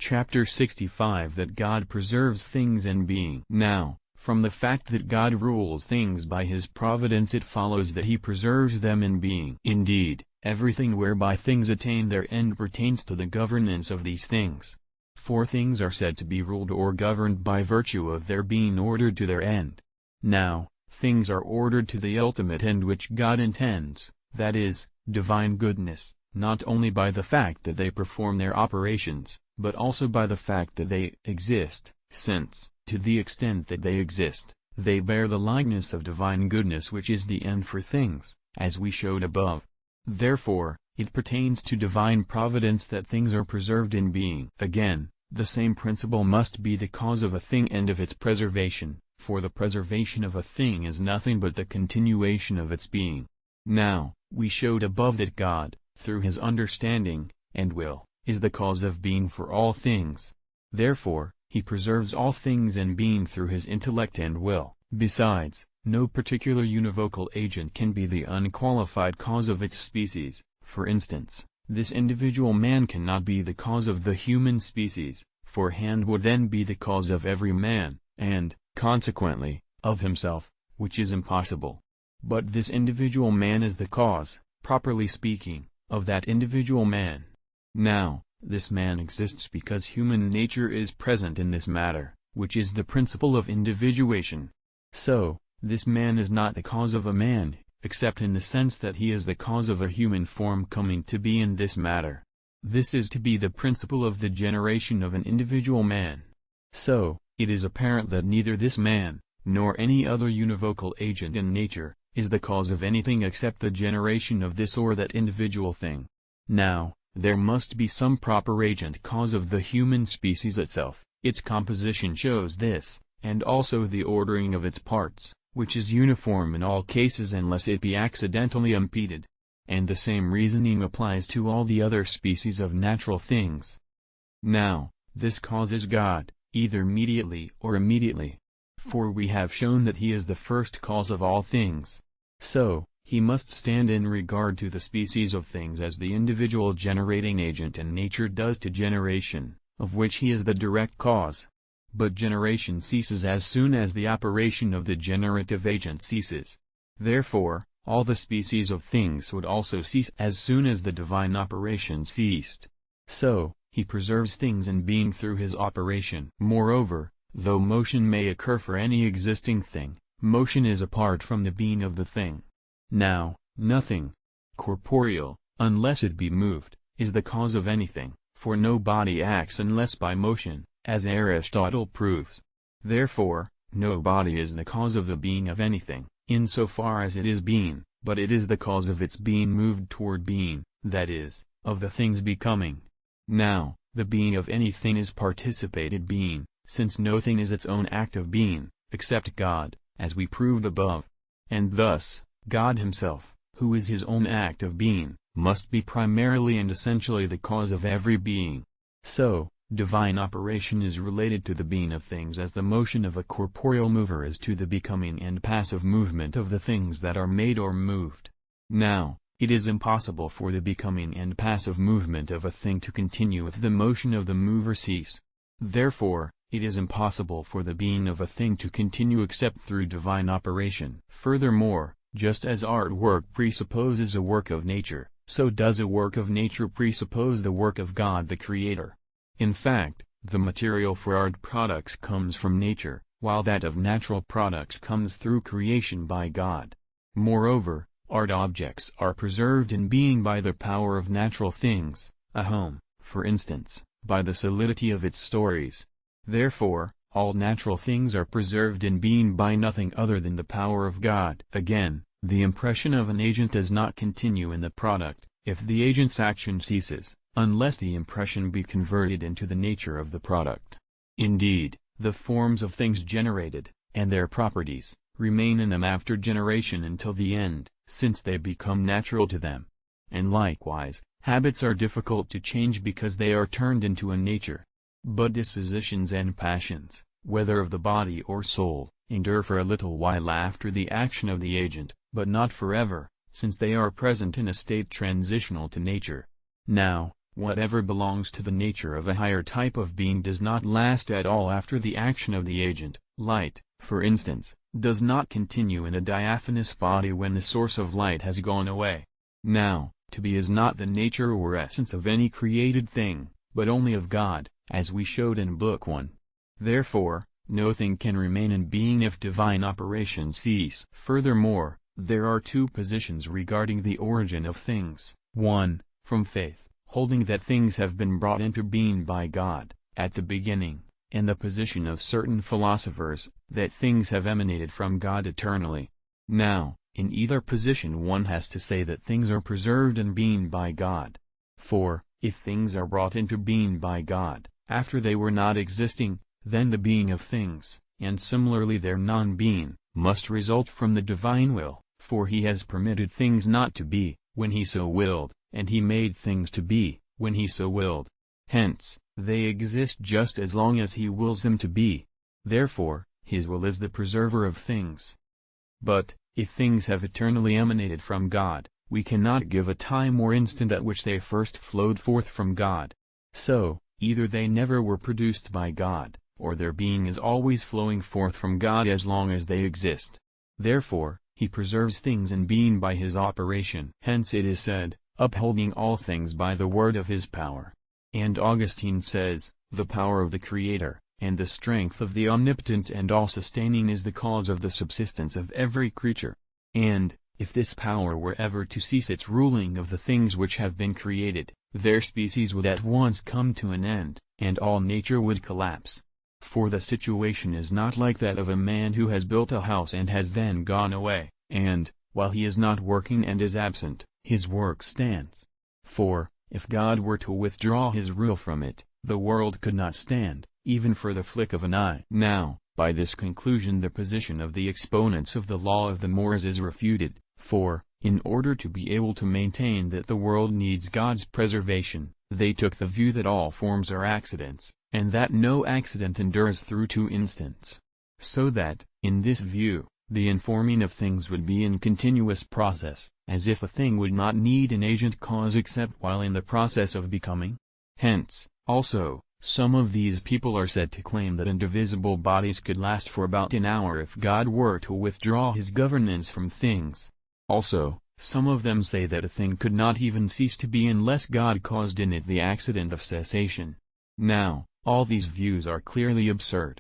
Chapter 65 That God preserves things in being. Now, from the fact that God rules things by his providence it follows that he preserves them in being. Indeed, everything whereby things attain their end pertains to the governance of these things. For things are said to be ruled or governed by virtue of their being ordered to their end. Now, things are ordered to the ultimate end which God intends, that is, divine goodness, not only by the fact that they perform their operations, but also by the fact that they exist, since, to the extent that they exist, they bear the likeness of divine goodness which is the end for things, as we showed above. Therefore, it pertains to divine providence that things are preserved in being. Again, the same principle must be the cause of a thing and of its preservation, for the preservation of a thing is nothing but the continuation of its being. Now, we showed above that God, through his understanding, and will, is the cause of being for all things. Therefore, he preserves all things in being through his intellect and will. Besides, no particular univocal agent can be the unqualified cause of its species. For instance, this individual man cannot be the cause of the human species, for hand would then be the cause of every man, and, consequently, of himself, which is impossible. But this individual man is the cause, properly speaking, of that individual man. Now, this man exists because human nature is present in this matter, which is the principle of individuation. So, this man is not the cause of a man, except in the sense that he is the cause of a human form coming to be in this matter. This is to be the principle of the generation of an individual man. So, it is apparent that neither this man, nor any other univocal agent in nature, is the cause of anything except the generation of this or that individual thing. Now, there must be some proper agent cause of the human species itself. Its composition shows this, and also the ordering of its parts, which is uniform in all cases unless it be accidentally impeded. And the same reasoning applies to all the other species of natural things. Now, this cause is God, either mediately or immediately. For we have shown that he is the first cause of all things. So, he must stand in regard to the species of things as the individual generating agent and nature does to generation, of which he is the direct cause. But generation ceases as soon as the operation of the generative agent ceases. Therefore, all the species of things would also cease as soon as the divine operation ceased. So, he preserves things in being through his operation. Moreover, though motion may occur for any existing thing, motion is apart from the being of the thing. Now, nothing corporeal, unless it be moved, is the cause of anything, for no body acts unless by motion, as Aristotle proves. Therefore, no body is the cause of the being of anything, insofar as it is being, but it is the cause of its being moved toward being, that is, of the thing's becoming. Now, the being of anything is participated being, since no thing is its own act of being, except God, as we proved above. And thus, God himself, who is his own act of being, must be primarily and essentially the cause of every being. So, divine operation is related to the being of things as the motion of a corporeal mover is to the becoming and passive movement of the things that are made or moved. Now, it is impossible for the becoming and passive movement of a thing to continue if the motion of the mover cease. Therefore, it is impossible for the being of a thing to continue except through divine operation. Furthermore, just as artwork presupposes a work of nature, so does a work of nature presuppose the work of God the Creator. In fact, the material for art products comes from nature, while that of natural products comes through creation by God. Moreover, art objects are preserved in being by the power of natural things, a home, for instance, by the solidity of its stories. Therefore, all natural things are preserved in being by nothing other than the power of God. Again, the impression of an agent does not continue in the product, if the agent's action ceases, unless the impression be converted into the nature of the product. Indeed, the forms of things generated, and their properties, remain in them after generation until the end, since they become natural to them. And likewise, habits are difficult to change because they are turned into a nature. But dispositions and passions, whether of the body or soul, endure for a little while after the action of the agent, but not forever, since they are present in a state transitional to nature. Now, Whatever belongs to the nature of a higher type of being does not last at all after the action of the agent. Light, for instance, does not continue in a diaphanous body when the source of light has gone away. Now, to be is not the nature or essence of any created thing, but only of God, as we showed in Book 1. Therefore, no thing can remain in being if divine operations cease. Furthermore, there are two positions regarding the origin of things. 1. From faith, holding that things have been brought into being by God, at the beginning, and the position of certain philosophers, that things have emanated from God eternally. Now, in either position one has to say that things are preserved in being by God. For, if things are brought into being by God, after they were not existing, then the being of things, and similarly their non-being, must result from the divine will, for he has permitted things not to be, when he so willed, and he made things to be, when he so willed. Hence, they exist just as long as he wills them to be. Therefore, his will is the preserver of things. But, if things have eternally emanated from God, we cannot give a time or instant at which they first flowed forth from God. So, either they never were produced by God, or their being is always flowing forth from God as long as they exist. Therefore, he preserves things in being by his operation. Hence it is said, upholding all things by the word of his power. And Augustine says, the power of the Creator, and the strength of the Omnipotent and all-sustaining is the cause of the subsistence of every creature. And, if this power were ever to cease its ruling of the things which have been created, their species would at once come to an end, and all nature would collapse. For the situation is not like that of a man who has built a house and has then gone away, and, while he is not working and is absent, his work stands. For, if God were to withdraw his rule from it, the world could not stand, even for the flick of an eye. Now, by this conclusion the position of the exponents of the law of the mores is refuted, for, in order to be able to maintain that the world needs God's preservation, they took the view that all forms are accidents, and that no accident endures through 2 instants. So that, in this view, the informing of things would be in continuous process, as if a thing would not need an agent cause except while in the process of becoming. Hence, also, some of these people are said to claim that indivisible bodies could last for about an hour if God were to withdraw his governance from things. Also, some of them say that a thing could not even cease to be unless God caused in it the accident of cessation. Now, all these views are clearly absurd.